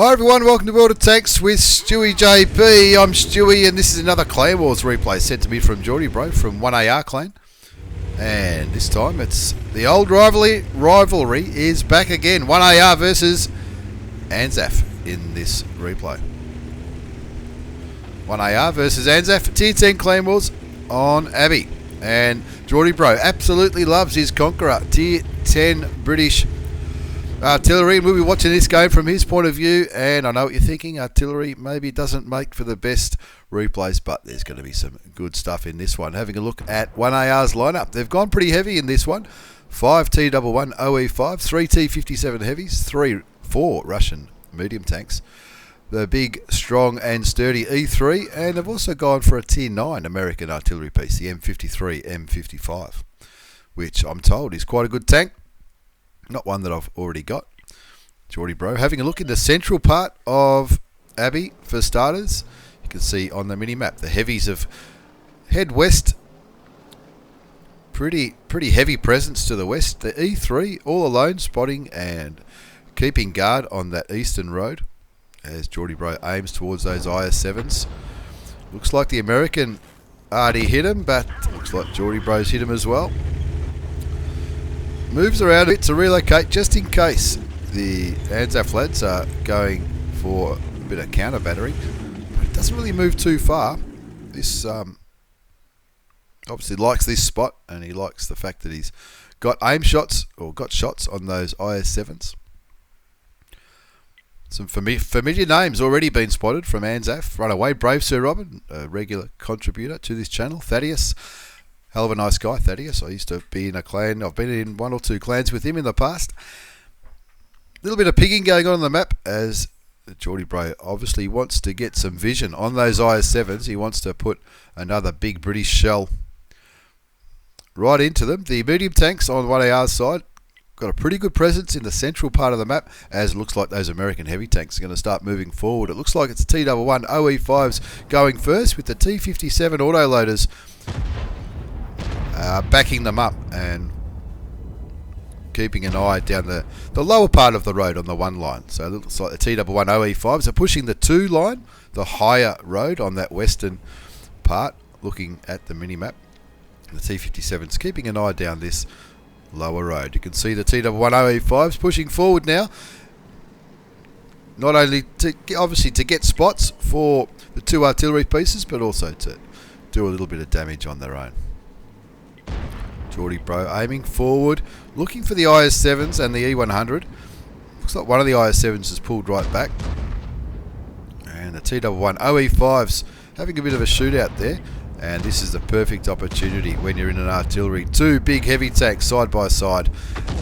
Hi everyone, welcome to World of Tanks with stewiejp. I'm Stewie and this is another Clan Wars replay sent to me from JordyBro from 1AR Clan. And this time it's the old rivalry is back again. 1AR versus ANZAF in this replay. 1AR versus ANZAF, Tier 10 Clan Wars on Abbey. And JordyBro absolutely loves his Conqueror Tier 10 British artillery, and we'll be watching this game from his point of view. And I know what you're thinking, artillery maybe doesn't make for the best replays, but there's going to be some good stuff in this one. Having a look at 1AR's lineup, they've gone pretty heavy in this one. 5 T11 OE5, 3 T57 heavies, 4 Russian medium tanks, the big, strong and sturdy E3, and they've also gone for a Tier 9 American artillery piece, the M53 M55, which I'm told is quite a good tank. Not one that I've already got. JordyBro having a look in the central part of Abbey for starters. You can see on the mini map the heavies have head west. Pretty heavy presence to the west. The E3 all alone spotting and keeping guard on that eastern road as JordyBro aims towards those IS-7s. Looks like the American RD hit him, but looks like JordyBro's hit him as well. Moves around a bit to relocate just in case the ANZAF lads are going for a bit of counter battering, but it doesn't really move too far. This obviously likes this spot, and he likes the fact that he's got aim shots or got shots on those IS-7s. Some familiar names already been spotted from ANZAF. Runaway Brave Sir Robin, a regular contributor to this channel. Thaddeus. Hell of a nice guy, Thaddeus. I used to be in a clan. I've been in 1 or 2 clans with him in the past. A little bit of pigging going on the map as JordyBro obviously wants to get some vision on those IS-7s. He wants to put another big British shell right into them. The medium tanks on 1AR's side got a pretty good presence in the central part of the map, as it looks like those American heavy tanks are going to start moving forward. It looks like it's T11 OE5s going first, with the T57 autoloaders backing them up and keeping an eye down the lower part of the road on the 1 line. So it looks like the T11 OE5s are pushing the 2 line, the higher road on that western part, looking at the mini-map. The T57's keeping an eye down this lower road. You can see the T11 OE5s pushing forward now, not only to obviously to get spots for the 2 artillery pieces, but also to do a little bit of damage on their own. JordyBro aiming forward, looking for the IS-7s and the E100. Looks like one of the IS-7s has pulled right back. And the T11 OE5s having a bit of a shootout there. And this is the perfect opportunity when you're in an artillery. 2 big heavy tanks side by side.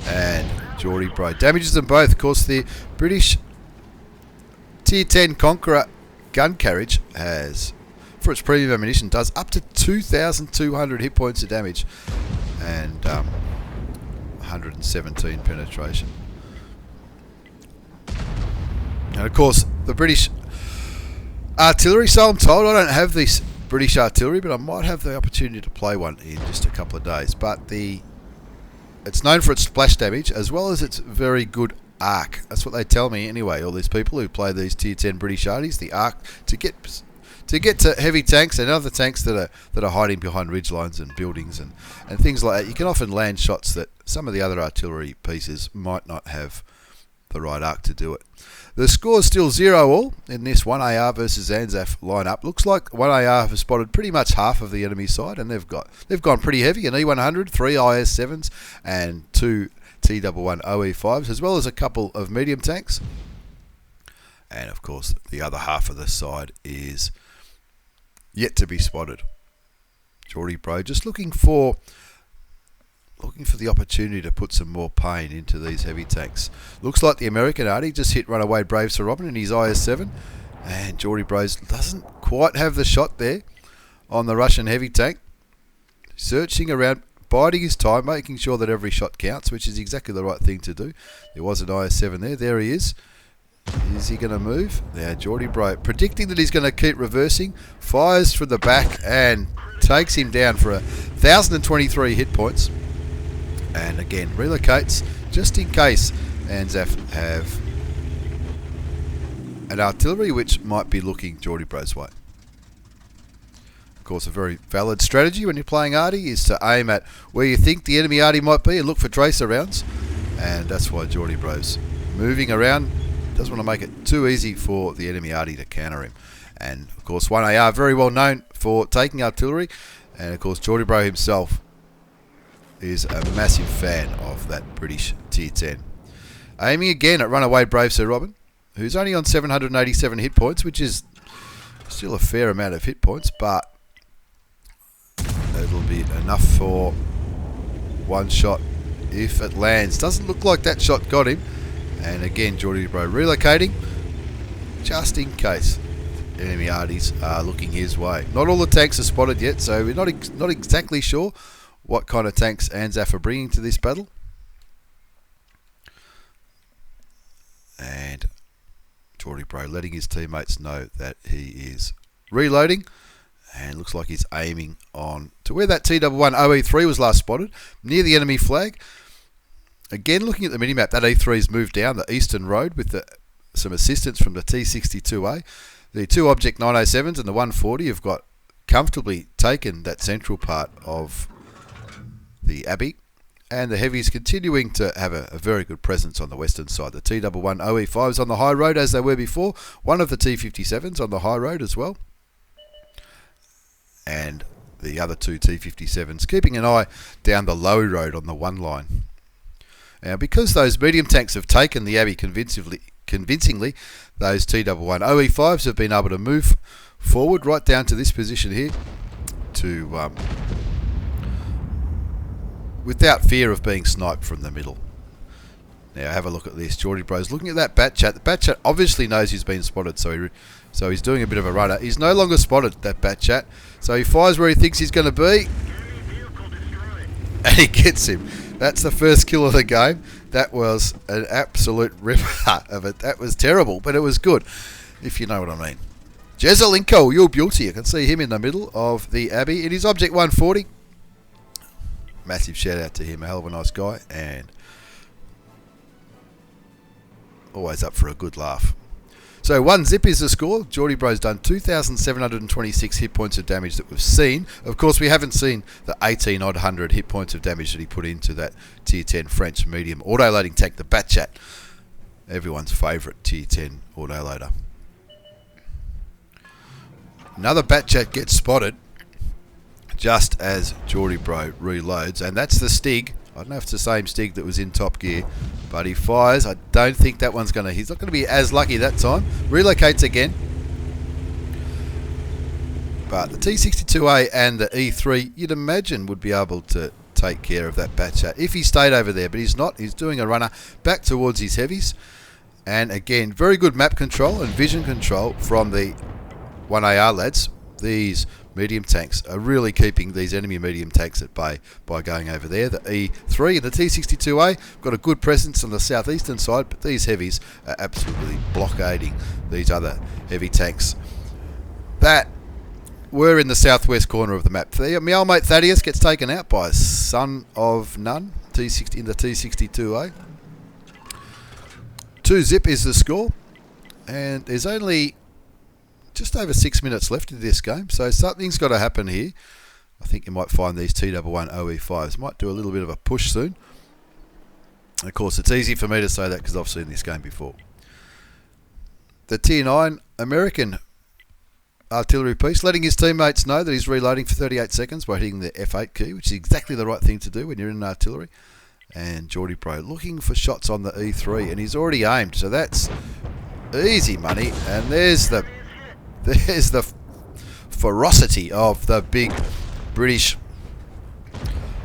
And JordyBro damages them both. Of course, the British Tier 10 Conqueror Gun Carriage has, for its premium ammunition, does up to 2,200 hit points of damage and 117 penetration. And of course, the British artillery, so I'm told, I don't have this British artillery, but I might have the opportunity to play one in just a couple of days. But it's known for its splash damage as well as its very good arc. That's what they tell me anyway, all these people who play these Tier 10 British arties, the arc to get to heavy tanks and other tanks that are hiding behind ridge lines and buildings and things like that. You can often land shots that some of the other artillery pieces might not have the right arc to do it. The score is still 0-all in this 1AR versus ANZAF lineup. Looks like 1AR have spotted pretty much half of the enemy side, and they've gone pretty heavy. An E100, 3 IS-7s, and 2 T11 OE5s, as well as a couple of medium tanks. And of course, the other half of the side is yet to be spotted. JordyBro just looking for the opportunity to put some more pain into these heavy tanks. Looks like the American arty just hit Runaway Brave Sir Robin in his IS-7, and JordyBro doesn't quite have the shot there on the Russian heavy tank. Searching around, biding his time, making sure that every shot counts, which is exactly the right thing to do. There was an IS-7 there. There he is. Is he going to move? Now JordyBro predicting that he's going to keep reversing, fires from the back and takes him down for 1,023 hit points. And again relocates just in case ANZAF have an artillery which might be looking JordyBro's way. Of course, a very valid strategy when you're playing arty is to aim at where you think the enemy arty might be and look for tracer rounds. And that's why JordyBro's moving around. Doesn't want to make it too easy for the enemy arty to counter him. And of course, 1AR very well known for taking artillery. And of course, JordyBro himself is a massive fan of that British tier 10. Aiming again at Runaway Brave Sir Robin, who's only on 787 hit points, which is still a fair amount of hit points, but it'll be enough for one shot if it lands. Doesn't look like that shot got him. And again, JordyBro relocating just in case enemy arties are looking his way. Not all the tanks are spotted yet, so we're not exactly sure what kind of tanks ANZAF are bringing to this battle. And JordyBro letting his teammates know that he is reloading. And looks like he's aiming on to where that T11 OE3 was last spotted, near the enemy flag. Again, looking at the minimap, that E3's moved down the eastern road with some assistance from the T62A. The two Object 907s and the 140 have got comfortably taken that central part of the Abbey. And the heavies continuing to have a very good presence on the western side. The T11 OE5s on the high road as they were before. One of the T57s on the high road as well. And the other two T57s keeping an eye down the low road on the one line. Now, because those medium tanks have taken the Abbey convincingly, those T11 OE5s have been able to move forward right down to this position here to without fear of being sniped from the middle. Now have a look at this. JordyBro's looking at that bat chat. The bat chat obviously knows he's been spotted, so he's doing a bit of a runner. He's no longer spotted, that bat chat, so he fires where he thinks he's going to be, and he gets him. That's the first kill of the game. That was an absolute ripper of it. That was terrible, but it was good, if you know what I mean. Jezelenko, you're beauty. You can see him in the middle of the Abbey. It is Object 140. Massive shout out to him. A hell of a nice guy, and always up for a good laugh. So 1 zip is the score. JordyBro's done 2,726 hit points of damage that we've seen. Of course, we haven't seen the 1,800 hit points of damage that he put into that tier 10 French medium auto-loading tank, the Batchat. Everyone's favourite tier 10 auto-loader. Another Batchat gets spotted just as JordyBro reloads, and that's the Stig. I don't know if it's the same Stig that was in Top Gear, but he fires. I don't think that one's going to... He's not going to be as lucky that time. Relocates again. But the T62A and the E3, you'd imagine, would be able to take care of that Batchat if he stayed over there, but he's not. He's doing a runner back towards his heavies. And again, very good map control and vision control from the 1AR lads. These medium tanks are really keeping these enemy medium tanks at bay by going over there. The E3 and the T62A got a good presence on the southeastern side, but these heavies are absolutely blockading these other heavy tanks that were in the southwest corner of the map. My old mate Thaddeus gets taken out by Son of None in the T62A. 2 zip is the score, and there's only just over 6 minutes left in this game, so something's got to happen here. I think you might find these T11 OE5s might do a little bit of a push soon. Of course, it's easy for me to say that because I've seen this game before. The Tier 9 American artillery piece letting his teammates know that he's reloading for 38 seconds by hitting the F8 key, which is exactly the right thing to do when you're in artillery. And JordyBro looking for shots on the E3, and he's already aimed, so that's easy money. And there's the ferocity of the big British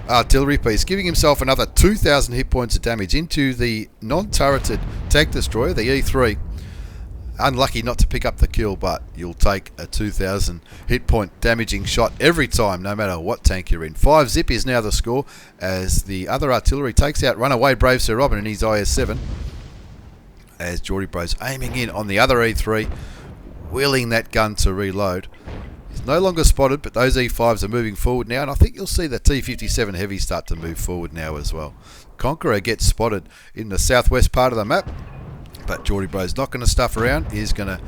artillery piece, giving himself another 2,000 hit points of damage into the non-turreted tank destroyer, the E3. Unlucky not to pick up the kill, but you'll take a 2,000 hit point damaging shot every time, no matter what tank you're in. 5 zip is now the score as the other artillery takes out Runaway Brave Sir Robin in his IS-7, as JordyBro's aiming in on the other E3, wheeling that gun to reload. He's no longer spotted, but those E5s are moving forward now, and I think you'll see the T57 heavy start to move forward now as well. Conqueror gets spotted in the southwest part of the map But JordyBro's not going to stuff around. He's going to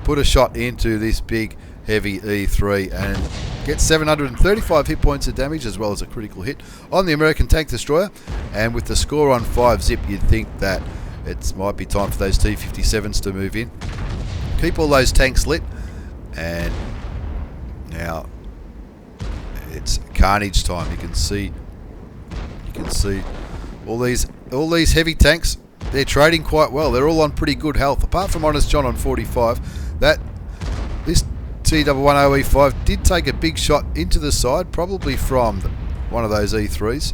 put a shot into this big heavy E3 and get 735 hit points of damage, as well as a critical hit on the American tank destroyer. And with the score on 5-zip, you'd think that it might be time for those T-57s to move in. Keep all those tanks lit. And now it's carnage time. You can see all these heavy tanks. They're trading quite well. They're all on pretty good health, apart from Honest John on 45. This T11OE5 did take a big shot into the side, probably from one of those E3s.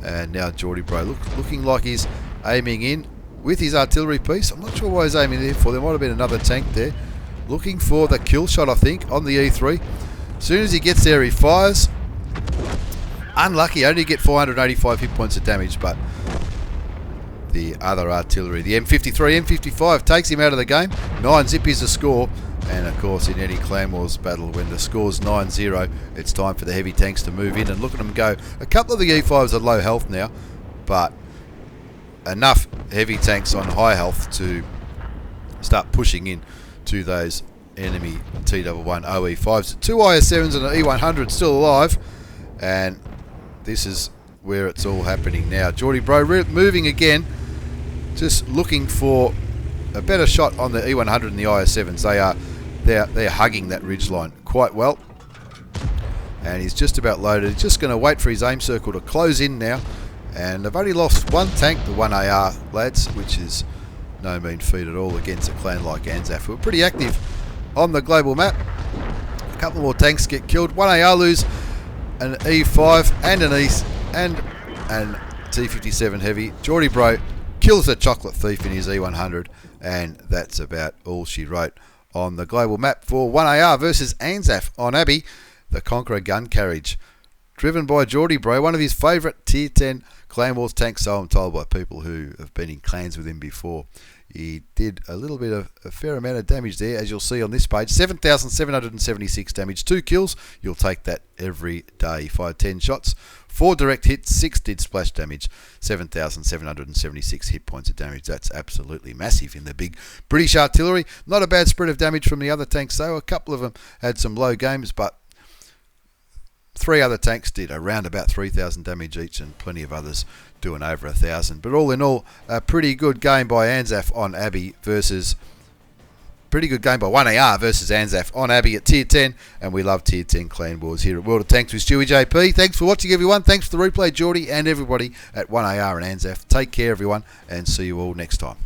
And now JordyBro looking like he's aiming in with his artillery piece. I'm not sure why he's aiming there for. There might have been another tank there. Looking for the kill shot, I think, on the E3. As soon as he gets there, he fires. Unlucky, only get 485 hit points of damage, but the other artillery, the M53, M55, takes him out of the game. 9-zip is the score. And of course, in any Clan Wars battle, when the score's 9-0, it's time for the heavy tanks to move in, and look at them go. A couple of the E5s are low health now, but enough heavy tanks on high health to start pushing in to those enemy T11OE5s. 2 IS7s and an E100 still alive, and this is where it's all happening now. JordyBro moving again, just looking for a better shot on the E100 and the IS7s. They're hugging that ridgeline quite well, and he's just about loaded. He's just going to wait for his aim circle to close in now, and they've only lost one tank, the 1AR lads, which is no mean feat at all against a clan like ANZAF, who are pretty active on the global map. A couple more tanks get killed. 1AR lose an E5 and an T57 heavy. JordyBro kills a chocolate thief in his E100, and that's about all she wrote on the global map for 1AR versus ANZAF on Abbey, the Conqueror Gun Carriage. Driven by JordyBro, one of his favourite Tier 10 Clan Wars tanks, so I'm told by people who have been in clans with him before. He did a fair amount of damage there, as you'll see on this page. 7,776 damage, 2 kills. You'll take that every day. He fired 10 shots, 4 direct hits, 6 did splash damage, 7,776 hit points of damage. That's absolutely massive in the big British artillery. Not a bad spread of damage from the other tanks, though. A couple of them had some low games, but 3 other tanks did around about 3,000 damage each, and plenty of others doing over 1,000. But all in all, a pretty good game by ANZAF on Abbey versus... Pretty good game by 1AR versus ANZAF on Abbey at Tier 10, and we love Tier 10 Clan Wars here at World of Tanks with StewiejP. Thanks for watching, everyone. Thanks for the replay, Jordy, and everybody at 1AR and ANZAF. Take care, everyone, and see you all next time.